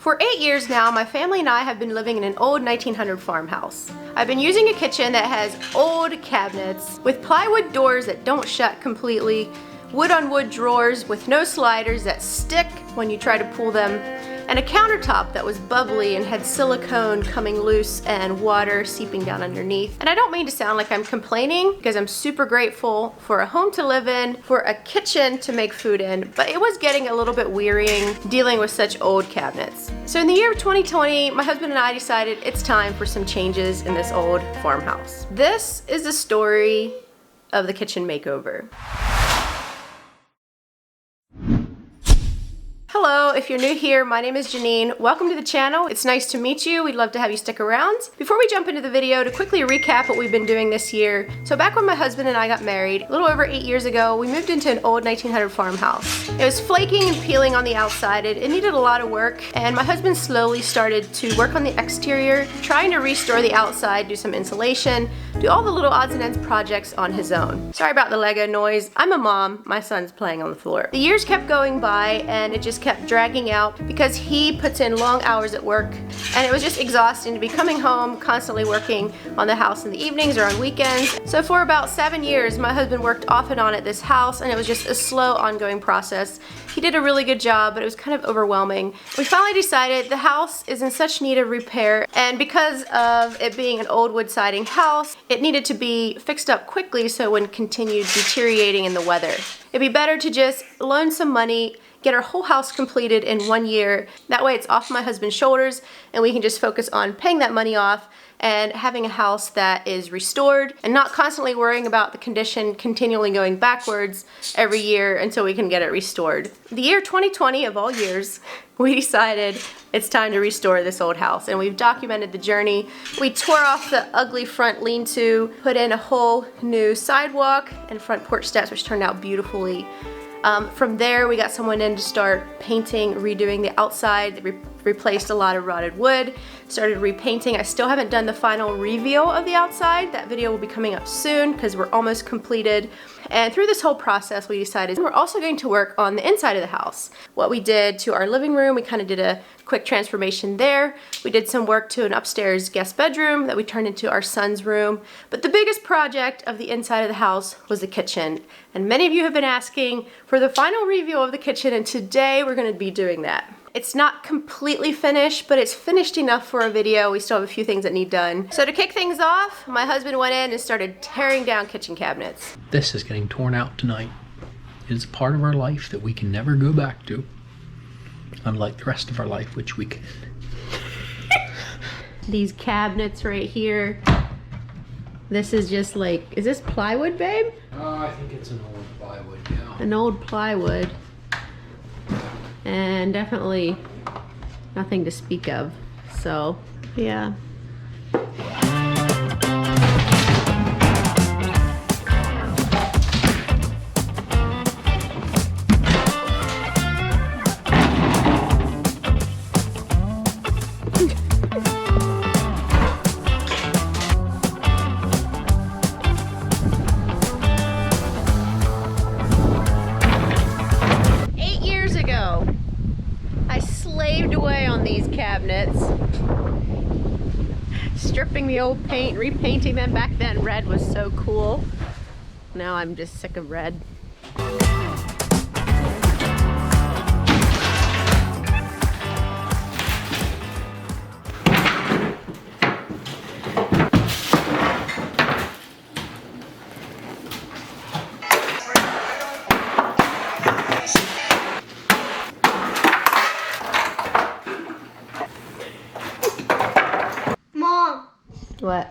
For 8 years now, my family and I have been living in an old 1900 farmhouse. I've been using a kitchen that has old cabinets with plywood doors that don't shut completely, wood-on-wood drawers with no sliders that stick when you try to pull them, and a countertop that was bubbly and had silicone coming loose and water seeping down underneath. And I don't mean to sound like I'm complaining, because I'm super grateful for a home to live in, for a kitchen to make food in, but it was getting a little bit wearying dealing with such old cabinets. So in the year of 2020, my husband and I decided it's time for some changes in this old farmhouse. This is the story of the kitchen makeover. Hello, if you're new here, my name is Janine. Welcome to the channel. It's nice to meet you. We'd love to have you stick around. Before we jump into the video, to quickly recap what we've been doing this year. So back when my husband and I got married, a little over 8 years ago, we moved into an old 1900 farmhouse. It was flaking and peeling on the outside. It needed a lot of work, and my husband slowly started to work on the exterior, trying to restore the outside, do some insulation, do all the little odds and ends projects on his own. Sorry about the Lego noise. I'm a mom. My son's playing on the floor. The years kept going by, and it just kept dragging out because he puts in long hours at work, and it was just exhausting to be coming home constantly working on the house in the evenings or on weekends. So for about 7 years, my husband worked off and on at this house, and it was just a slow ongoing process. He did a really good job, but it was kind of overwhelming. We finally decided the house is in such need of repair, and because of it being an old wood siding house, it needed to be fixed up quickly so it wouldn't continue deteriorating in the weather. It'd be better to just loan some money, get our whole house completed in 1 year. That way it's off my husband's shoulders and we can just focus on paying that money off and having a house that is restored and not constantly worrying about the condition continually going backwards every year until we can get it restored. The year 2020 of all years, we decided it's time to restore this old house, and we've documented the journey. We tore off the ugly front lean-to, put in a whole new sidewalk and front porch steps, which turned out beautifully. From there, we got someone in to start painting, redoing the outside, replaced a lot of rotted wood, started repainting. I still haven't done the final reveal of the outside. That video will be coming up soon because we're almost completed. And through this whole process, we decided we're also going to work on the inside of the house. What we did to our living room, we kind of did a quick transformation there. We did some work to an upstairs guest bedroom that we turned into our son's room. But the biggest project of the inside of the house was the kitchen. And many of you have been asking for the final reveal of the kitchen, and today we're going to be doing that. It's not completely finished, but it's finished enough for a video. We still have a few things that need done. So to kick things off, my husband went in and started tearing down kitchen cabinets. This is getting torn out tonight. It is a part of our life that we can never go back to, unlike the rest of our life, which we can. These cabinets right here. This is just like, is this plywood, babe? I think it's an old plywood, yeah. An old plywood. And definitely nothing to speak of. So, yeah. 8 years ago, I slaved away on these cabinets, stripping the old paint, repainting them. Back then red was so cool. Now I'm just sick of red. What?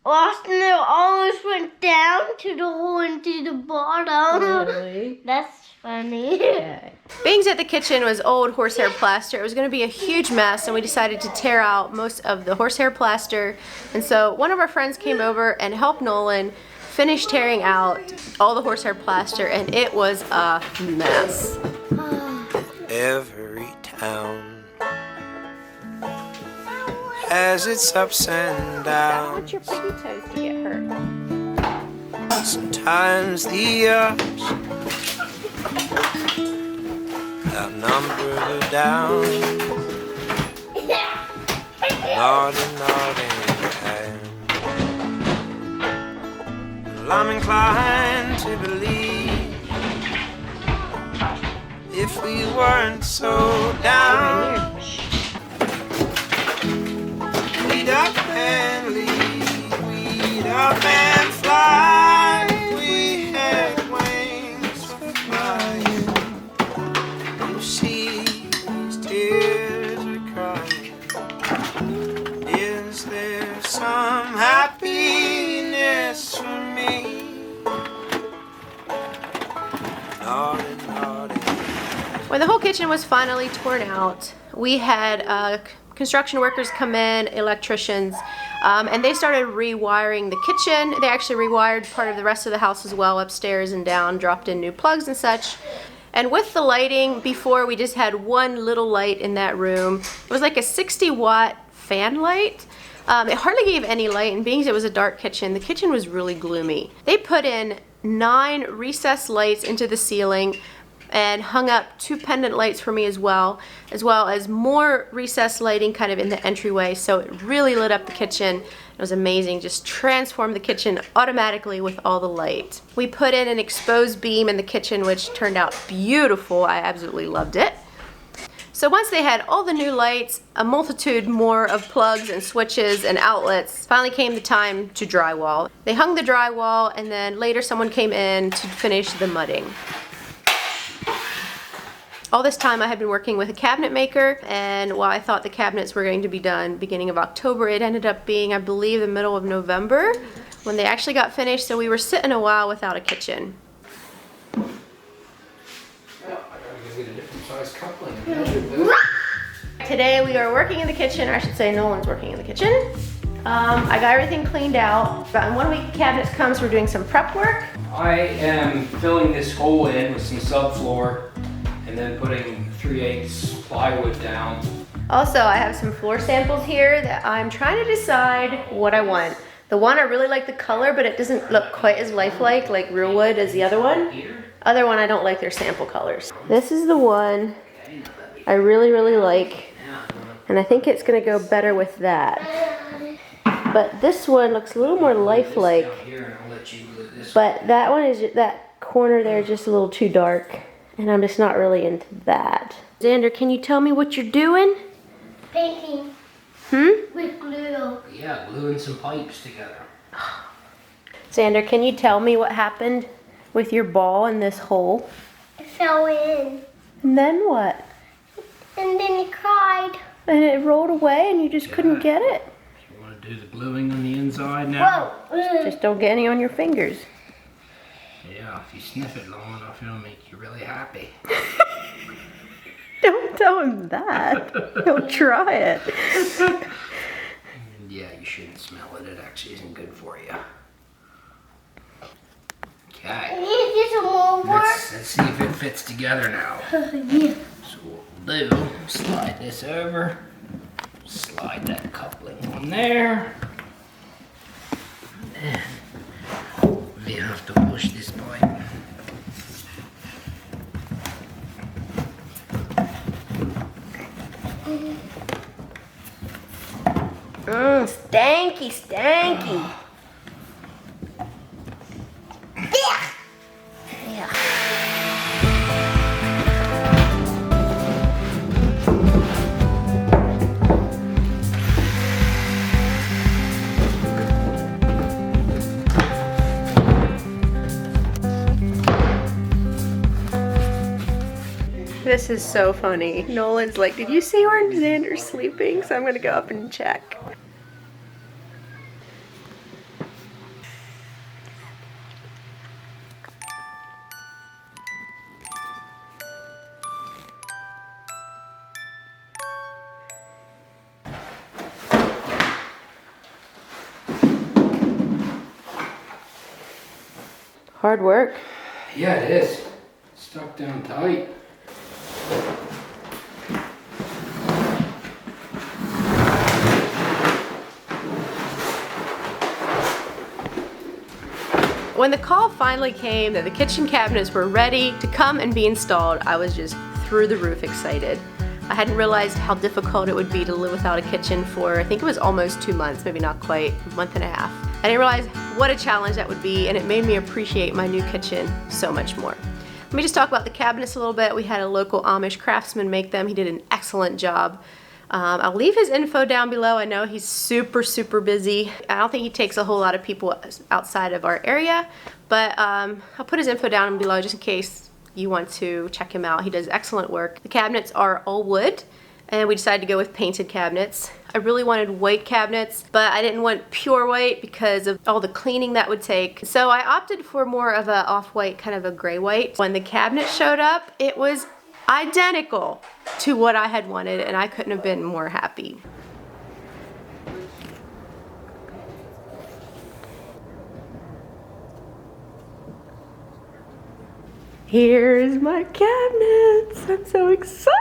Last night always went down to the hole into the bottom. Really? That's funny. Okay. Being that the kitchen was old horsehair plaster, it was going to be a huge mess, and we decided to tear out most of the horsehair plaster. And so one of our friends came over and helped Nolan finish tearing out all the horsehair plaster, and it was a mess. Every town has its ups and I want downs. your pretty toes to get hurt. Sometimes the ups outnumber the down. Naughty, naughty, well, I'm inclined to believe if we weren't so down, we'd up and leave, we'd up and fly. We had wings for flying. You see, these tears are crying. Is there some happiness for me? Naughty, naughty. When the whole kitchen was finally torn out, we had construction workers come in, electricians, and they started rewiring the kitchen. They actually rewired part of the rest of the house as well, upstairs and down, dropped in new plugs and such. And with the lighting, before we just had one little light in that room. It was like a 60-watt fan light. It hardly gave any light, and being it was a dark kitchen, the kitchen was really gloomy. They put in 9 recessed lights into the ceiling and hung up 2 pendant lights for me as well as more recessed lighting kind of in the entryway, so it really lit up the kitchen. It was amazing, just transformed the kitchen automatically with all the light. We put in an exposed beam in the kitchen, which turned out beautiful. I absolutely loved it. So once they had all the new lights, a multitude more of plugs and switches and outlets, finally came the time to drywall. They hung the drywall, and then later someone came in to finish the mudding. All this time I had been working with a cabinet maker, and while I thought the cabinets were going to be done beginning of October, it ended up being, I believe, the middle of November when they actually got finished, so we were sitting a while without a kitchen. Well, I gotta go get a different size coupling. Today we are working in the kitchen, or I should say Nolan's working in the kitchen. I got everything cleaned out. About in 1 week, cabinets come, so we're doing some prep work. I am filling this hole in with some subfloor and then putting 3/8 plywood down. Also, I have some floor samples here that I'm trying to decide what I want. The one, I really like the color, but it doesn't look quite as lifelike, like real wood, as the other one. Other one, I don't like their sample colors. This is the one I really, really like, and I think it's gonna go better with that. But this one looks a little more lifelike, but that one is, that corner there is just a little too dark, and I'm just not really into that. Xander, can you tell me what you're doing? Painting with glue. Yeah, gluing some pipes together. Xander, can you tell me what happened with your ball in this hole? It fell in. And then what? And then it cried. And it rolled away and you just couldn't get it? You want to do the gluing on the inside now? Whoa. Just don't get any on your fingers. Yeah, if you sniff it long enough, it'll make you really happy. Don't tell him that. He'll try it. Yeah, you shouldn't smell it. It actually isn't good for you. Okay. Need to do some more work. Let's see if it fits together now. Yeah. So what we'll do, slide this over, slide that coupling on there, and then we have to push this pipe. Stanky, stanky. Yeah. This is so funny. Nolan's like, did you see where Xander's sleeping? So I'm gonna go up and check. Hard work. Yeah, it is. Stuck down tight. When the call finally came that the kitchen cabinets were ready to come and be installed, I was just through the roof excited. I hadn't realized how difficult it would be to live without a kitchen for, I think it was almost 2 months, maybe not quite, a month and a half. I didn't realize what a challenge that would be, and it made me appreciate my new kitchen so much more. Let me just talk about the cabinets a little bit. We had a local Amish craftsman make them. He did an excellent job. I'll leave his info down below. I know he's super busy. I don't think he takes a whole lot of people outside of our area, but I'll put his info down below just in case you want to check him out. He does excellent work. The cabinets are all wood, and we decided to go with painted cabinets. I really wanted white cabinets, but I didn't want pure white because of all the cleaning that would take. So I opted for more of a off-white, kind of a gray white. When the cabinet showed up, it was identical to what I had wanted, and I couldn't have been more happy. Here's my cabinets. I'm so excited.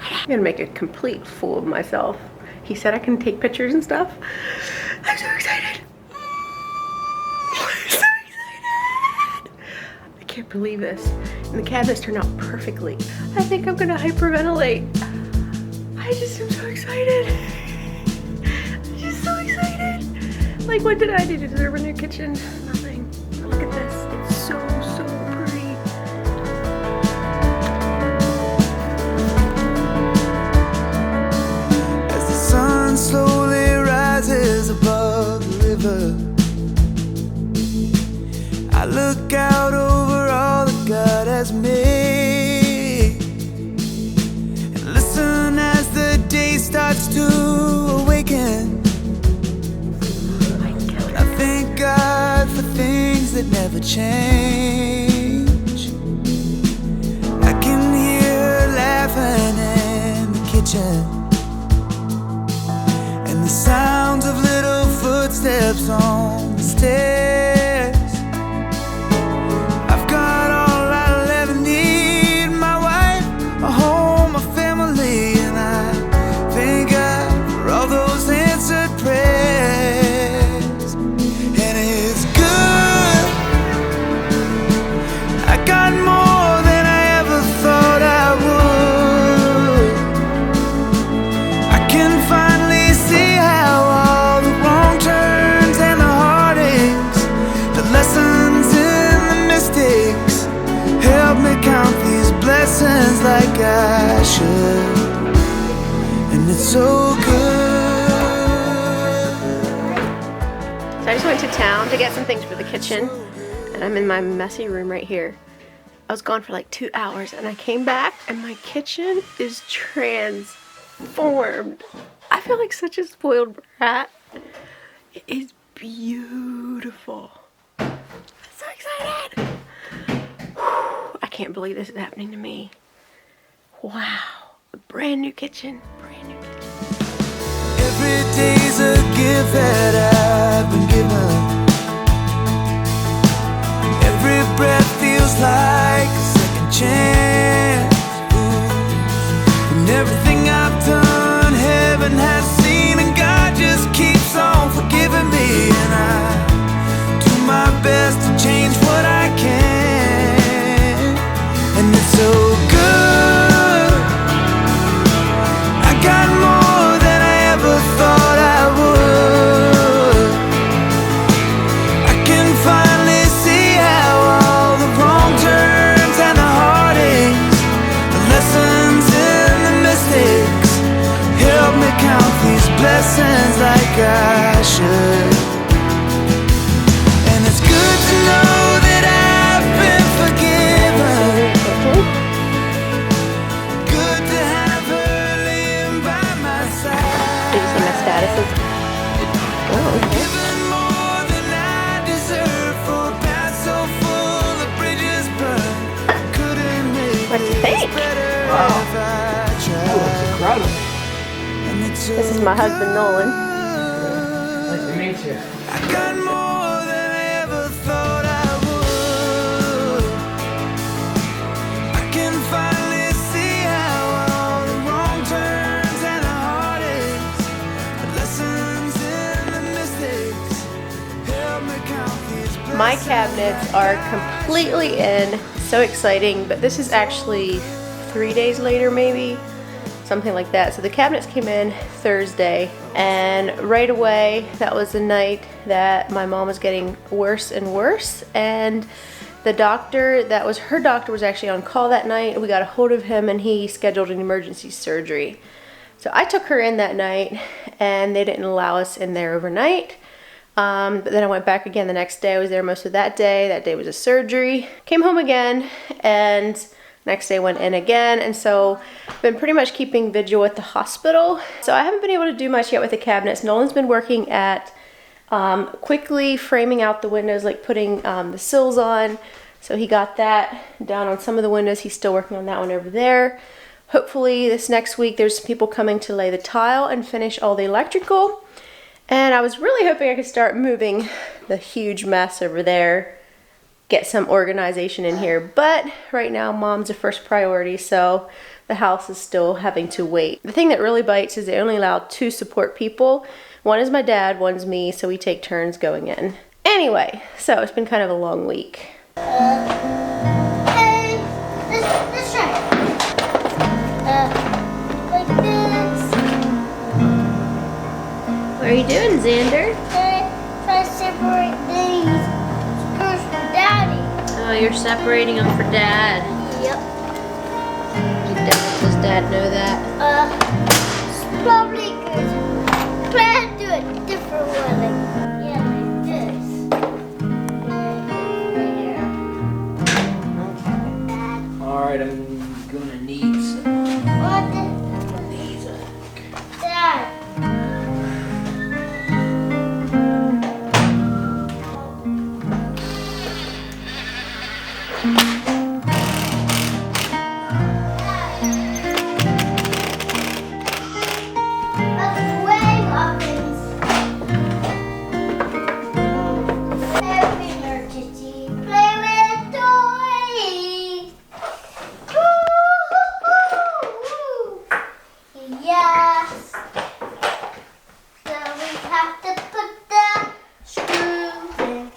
I'm gonna make a complete fool of myself. He said I can take pictures and stuff. I'm so excited. I'm so excited. I can't believe this. And the cabinets turned out perfectly. I think I'm gonna hyperventilate. I just am so excited. I'm just so excited. Like, what did I do to deserve a new kitchen? Nothing. Look at this. It's so pretty. As the sun slowly rises above the river, I look out over all that God has made and listen as the day starts to awaken. Thank God for things that never change. I can hear laughing in the kitchen and the sounds of little footsteps on the stairs. I've got all I'll ever need, my wife, a home, a family, and I thank God for all those answered prayers. Like I should, and it's so good. So I just went to town to get some things for the kitchen, and I'm in my messy room right here. I was gone for like 2 hours, and I came back, and my kitchen is transformed. I feel like such a spoiled brat. It is beautiful. I'm so excited. I can't believe this is happening to me. Wow, a brand new kitchen, brand new kitchen. Every day's a gift that I've been given. Every breath feels like a second chance. Ooh. And everything I've done, heaven has seen, and God just keeps on forgiving me. And I do my best to change what I can, and it's so good. Got more than I ever thought I would. I can finally see how all the wrong turns and the heartaches, the lessons and the mistakes, help me count these blessings like I should. And it's good to know that I've been forgiven. Statuses. Oh, okay. What do you think? Wow. That looks incredible. This is my husband, Nolan. Nice to meet you. I got more than I ever thought I would. I can finally see how all the wrong turns and the heartaches, the lessons in cabinets are completely in. So exciting, but this is actually 3 days later maybe, something like that. So the cabinets came in Thursday, and right away, that was the night that my mom was getting worse and worse, and the doctor that was her doctor was actually on call that night. We got a hold of him and he scheduled an emergency surgery. So I took her in that night and they didn't allow us in there overnight. But then I went back again the next day. I was there most of that day. That day was a surgery. Came home again and next day went in again. And so I've been pretty much keeping vigil at the hospital. So I haven't been able to do much yet with the cabinets. Nolan's been working at quickly framing out the windows, like putting the sills on. So he got that down on some of the windows. He's still working on that one over there. Hopefully this next week there's some people coming to lay the tile and finish all the electrical. And I was really hoping I could start moving the huge mess over there, get some organization in here. But right now Mom's a first priority, so the house is still having to wait. The thing that really bites is they only allow 2 support people. One is my dad, one's me, so we take turns going in. Anyway, so it's been kind of a long week. Hey, let's try it. Like this. What are you doing, Xander? Try to separate these screws from Daddy. Oh, you're separating them for Dad. Yep. Does Dad know that? It's probably good. Try to do it different way. Yeah, like this. Alright, I'm gonna need some What of these. Dad? That's way muffins. Every emergency, play with toys. Woo-hoo-hoo-hoo. Yes. So we have to put the screws in.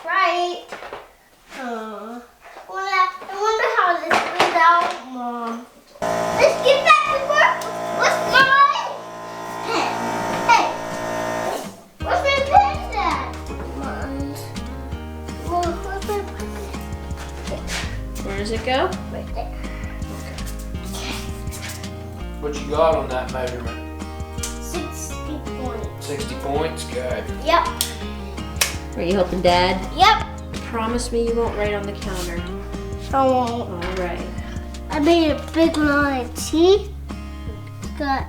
Right. I wonder how this goes out, Mom. Let's get back to work. What's mine? Hey. What's my pen at? Mom, where's my pen? Where does it go? Right there. What you got on that measurement? 60 points. 60 points? Good. Yep. Are you helping Dad? Yep. Promise me you won't write on the counter. I won't. All right. I made a big line. See? Got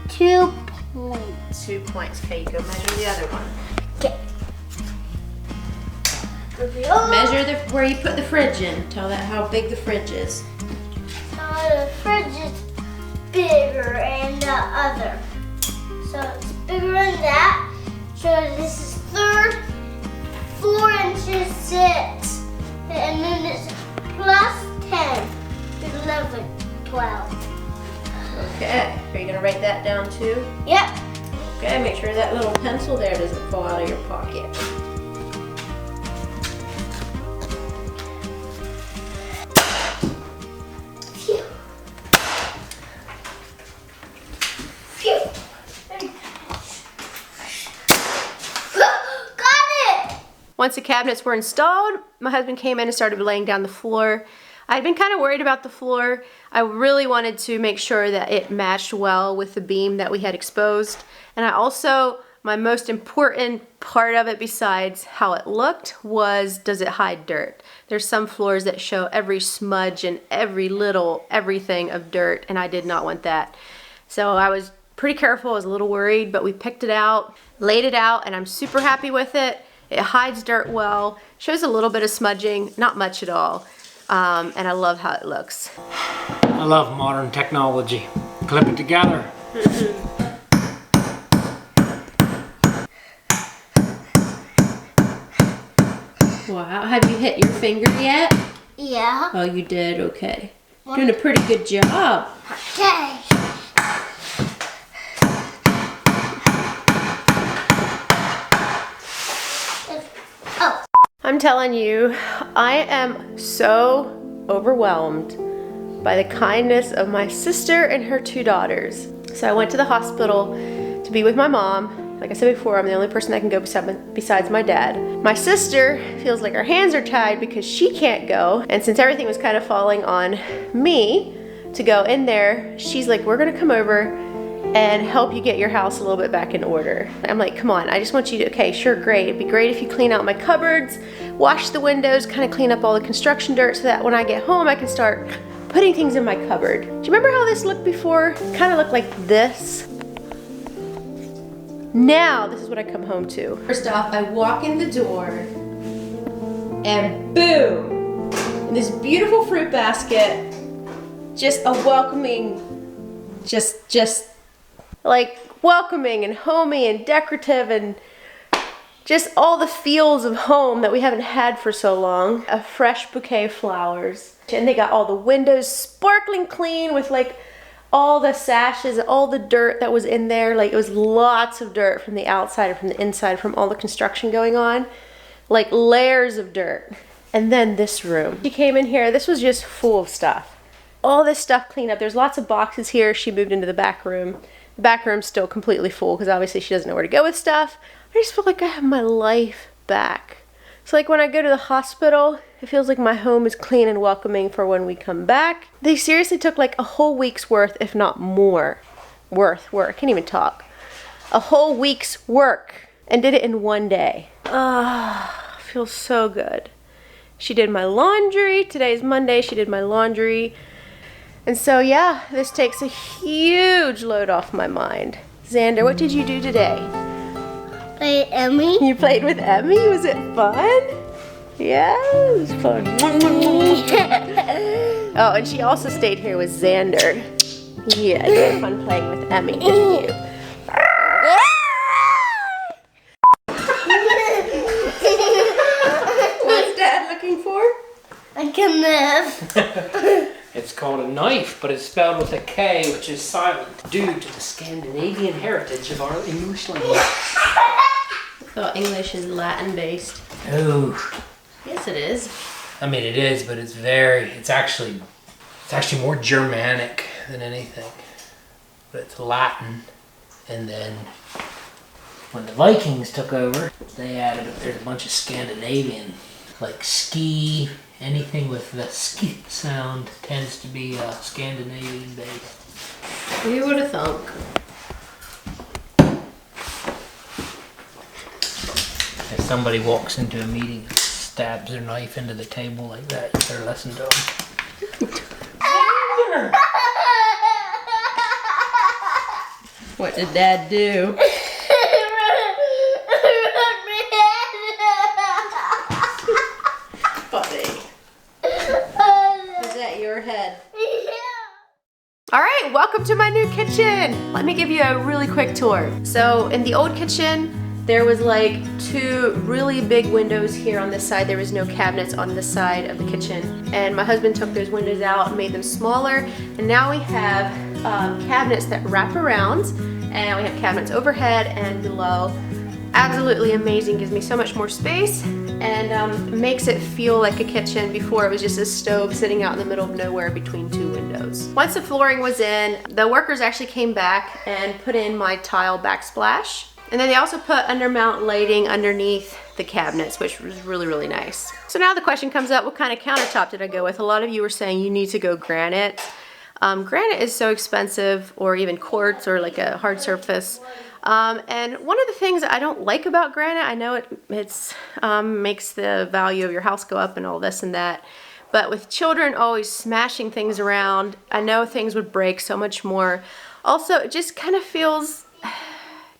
2 points. 2 points. Okay, you go measure the other one. Okay. Measure where you put the fridge in. Tell that how big the fridge is. The fridge is bigger than the other. So it's bigger than that. So this is 4 inches 6. And then it's plus 10, 11, 12. Okay. Are you gonna write that down too? Yep. Okay. Make sure that little pencil there doesn't fall out of your pocket. Phew. Phew. Got it! Once the cabinets were installed, my husband came in and started laying down the floor. I'd been kind of worried about the floor. I really wanted to make sure that it matched well with the beam that we had exposed. And I also, my most important part of it besides how it looked was, does it hide dirt? There's some floors that show every smudge and every little everything of dirt, and I did not want that. So I was pretty careful, I was a little worried, but we picked it out, laid it out, and I'm super happy with it. It hides dirt well, shows a little bit of smudging, not much at all. And I love how it looks. I love modern technology. Clip it together. Wow, have you hit your finger yet? Yeah. Oh, you did, okay. Doing a pretty good job. Okay. I'm telling you, I am so overwhelmed by the kindness of my sister and her 2 daughters. So I went to the hospital to be with my mom. Like I said before, I'm the only person that can go besides my dad. My sister feels like her hands are tied because she can't go. And since everything was kind of falling on me to go in there, she's like, we're gonna come over and help you get your house a little bit back in order. I'm like, come on, I just want you to, okay, sure, great. It'd be great if you clean out my cupboards, wash the windows, kind of clean up all the construction dirt so that when I get home, I can start putting things in my cupboard. Do you remember how this looked before? Kind of looked like this. Now, this is what I come home to. First off, I walk in the door and boom, in this beautiful fruit basket, just a welcoming, just like welcoming and homey and decorative and just all the feels of home that we haven't had for so long. A fresh bouquet of flowers. And they got all the windows sparkling clean with like all the sashes, all the dirt that was in there. Like it was lots of dirt from the outside and from the inside from all the construction going on. Like layers of dirt. And then this room. She came in here, this was just full of stuff. All this stuff cleaned up. There's lots of boxes here. She moved into the back room. The back room's still completely full because obviously she doesn't know where to go with stuff. I just feel like I have my life back. So like when I go to the hospital, it feels like my home is clean and welcoming for when we come back. They seriously took like a whole week's worth, if not more, work. I can't even talk. A whole week's work and did it in one day. Ah, feels so good. She did my laundry. Today's Monday. She did my laundry. And so yeah, this takes a huge load off my mind. Xander, what did you do today? Play Emmy. You played with Emmy? Was it fun? Yeah, it was fun. Oh, and she also stayed here with Xander. Yeah, you had fun playing with Emmy, didn't you? What's Dad looking for? Like a knife. It's called a knife, but it's spelled with a K, which is silent, due to the Scandinavian heritage of our English language. I thought English is Latin based. Oh. Yes, it is. I mean, it is, but it's actually more Germanic than anything. But it's Latin, and then when the Vikings took over, they added, there's a bunch of Scandinavian, like ski, anything with the ski sound tends to be Scandinavian based. Who would have thunk? If somebody walks into a meeting and stabs their knife into the table like that, you better listen to them. What did Dad do? Funny. Is that your head? All right, welcome to my new kitchen. Let me give you a really quick tour. So in the old kitchen, there was like 2 really big windows here on this side. There was no cabinets on this side of the kitchen. And my husband took those windows out and made them smaller. And now we have cabinets that wrap around, and we have cabinets overhead and below. Absolutely amazing, gives me so much more space, and makes it feel like a kitchen. Before it was just a stove sitting out in the middle of nowhere between 2 windows. Once the flooring was in, the workers actually came back and put in my tile backsplash. And then they also put undermount lighting underneath the cabinets, which was really, really nice. So now the question comes up, what kind of countertop did I go with? A lot of you were saying you need to go granite. Granite is so expensive, or even quartz or like a hard surface. And one of the things I don't like about granite, I know it makes the value of your house go up and all this and that, but with children always smashing things around, I know things would break so much more. Also, it just kind of feels,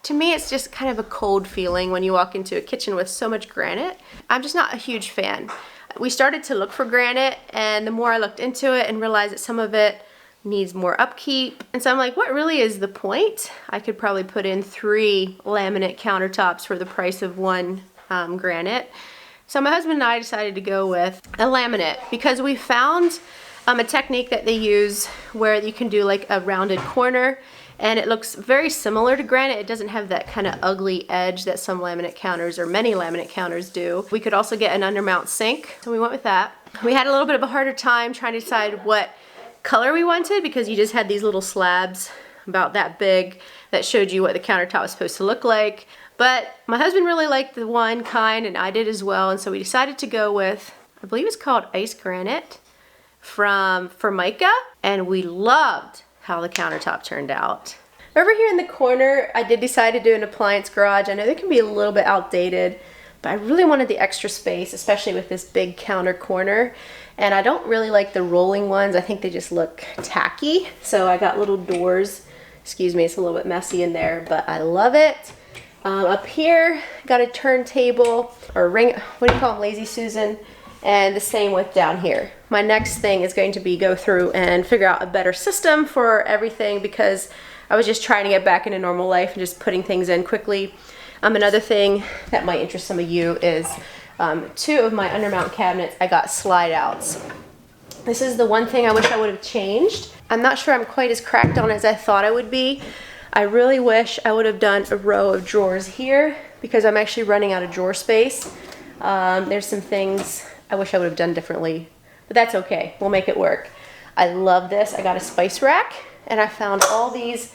to me, it's just kind of a cold feeling when you walk into a kitchen with so much granite. I'm just not a huge fan. We started to look for granite, and the more I looked into it and realized that some of it needs more upkeep. And so I'm like, what really is the point? I could probably put in 3 laminate countertops for the price of 1 granite. So my husband and I decided to go with a laminate because we found a technique that they use where you can do like a rounded corner, and it looks very similar to granite. It doesn't have that kind of ugly edge that some laminate counters or many laminate counters do. We could also get an undermount sink, so we went with that. We had a little bit of a harder time trying to decide what color we wanted because you just had these little slabs about that big that showed you what the countertop was supposed to look like. But my husband really liked the one kind and I did as well, and so we decided to go with, I believe it's called Ice Granite from Formica, and we loved how the countertop turned out. Over here in the corner, I did decide to do an appliance garage. I know they can be a little bit outdated, but I really wanted the extra space, especially with this big counter corner. And I don't really like the rolling ones. I think they just look tacky. So I got little doors. Excuse me, it's a little bit messy in there, but I love it. Up here, got a turntable, or ring, what do you call them, Lazy Susan? And the same with down here. My next thing is going to be go through and figure out a better system for everything because I was just trying to get back into normal life and just putting things in quickly. Another thing that might interest some of you is 2 of my undermount cabinets, I got slide outs. This is the one thing I wish I would have changed. I'm not sure I'm quite as cracked on as I thought I would be. I really wish I would have done a row of drawers here because I'm actually running out of drawer space. There's some things I wish I would have done differently, but that's okay. We'll make it work. I love this. I got a spice rack and I found all these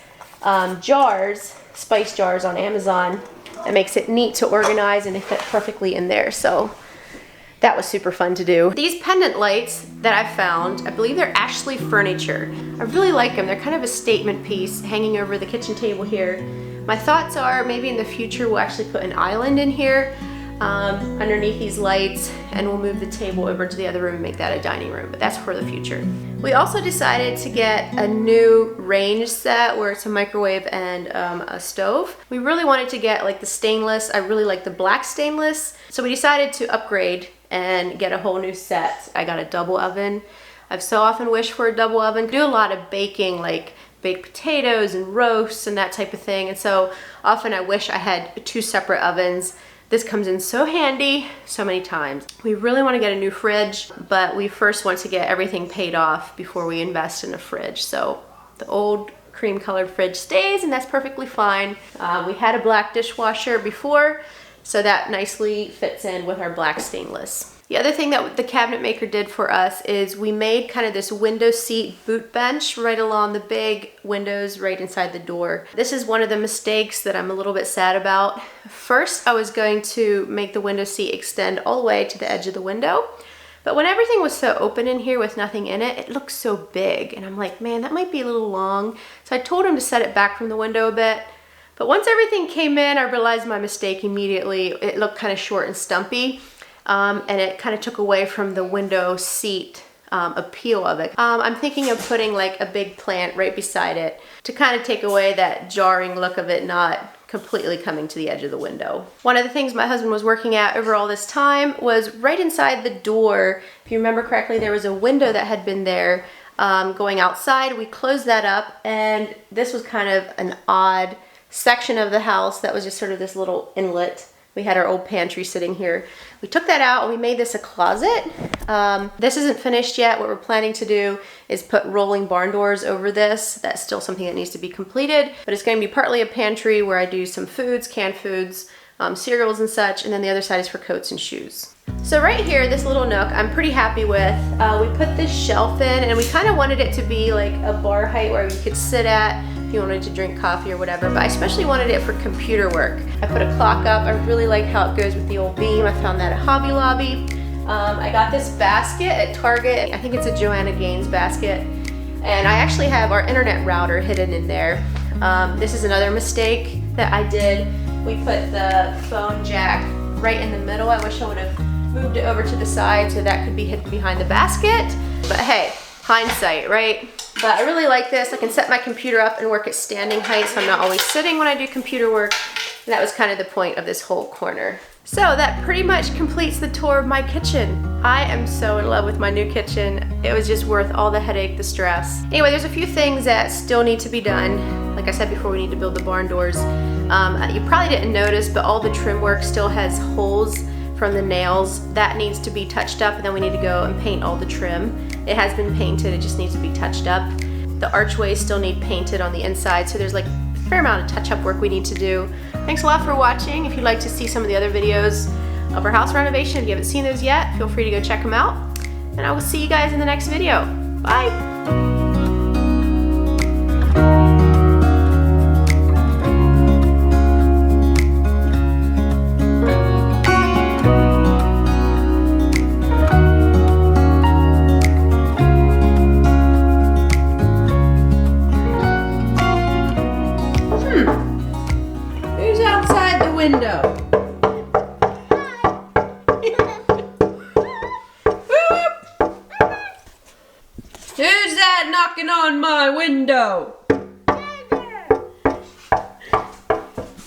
jars, spice jars on Amazon. That makes it neat to organize and they fit perfectly in there. So that was super fun to do. These pendant lights that I found, I believe they're Ashley Furniture. I really like them. They're kind of a statement piece hanging over the kitchen table here. My thoughts are maybe in the future we'll actually put an island in here underneath these lights, and we'll move the table over to the other room and make that a dining room, but that's for the future. We also decided to get a new range set where it's a microwave and a stove. We really wanted to get like the stainless. I really like the black stainless, so we decided to upgrade and get a whole new set. I got a double oven. I've so often wished for a double oven. I do a lot of baking, like baked potatoes and roasts and that type of thing, and so often I wish I had 2 separate ovens. This comes in so handy so many times. We really want to get a new fridge, but we first want to get everything paid off before we invest in a fridge. So the old cream colored fridge stays, and that's perfectly fine. We had a black dishwasher before, so that nicely fits in with our black stainless. The other thing that the cabinet maker did for us is we made kind of this window seat boot bench right along the big windows right inside the door. This is one of the mistakes that I'm a little bit sad about. First, I was going to make the window seat extend all the way to the edge of the window, but when everything was so open in here with nothing in it, it looks so big, and I'm like, man, that might be a little long. So I told him to set it back from the window a bit. But once everything came in, I realized my mistake immediately. It looked kind of short and stumpy. And it kind of took away from the window seat appeal of it. I'm thinking of putting like a big plant right beside it to kind of take away that jarring look of it not completely coming to the edge of the window. One of the things my husband was working at over all this time was right inside the door. If you remember correctly, there was a window that had been there going outside. We closed that up, and this was kind of an odd section of the house that was just sort of this little inlet. We had our old pantry sitting here. We took that out and we made this a closet. This isn't finished yet. What we're planning to do is put rolling barn doors over this. That's still something that needs to be completed, but it's going to be partly a pantry where I do some foods, canned foods, cereals and such, and then the other side is for coats and shoes. So right here, this little nook, I'm pretty happy with. We put this shelf in, and we kind of wanted it to be like a bar height where you could sit at if you wanted to drink coffee or whatever, but I especially wanted it for computer work. I put a clock up. I really like how it goes with the old beam. I found that at Hobby Lobby. I got this basket at Target. I think it's a Joanna Gaines basket, and I actually have our internet router hidden in there. This is another mistake that I did. We put the phone jack right in the middle. I wish I would have moved it over to the side so that could be hidden behind the basket. But hey, hindsight, right? But I really like this. I can set my computer up and work at standing height, so I'm not always sitting when I do computer work. And that was kind of the point of this whole corner. So that pretty much completes the tour of my kitchen. I am so in love with my new kitchen. It was just worth all the headache, the stress. Anyway, there's a few things that still need to be done. Like I said before, we need to build the barn doors. You probably didn't notice, but all the trim work still has holes from the nails. That needs to be touched up, and then we need to go and paint all the trim. It has been painted, it just needs to be touched up. The archways still need painted on the inside, so there's like a fair amount of touch-up work we need to do. Thanks a lot for watching. If you'd like to see some of the other videos of our house renovation, if you haven't seen those yet, feel free to go check them out. And I will see you guys in the next video. Bye! Who's outside the window? Who's that knocking on my window?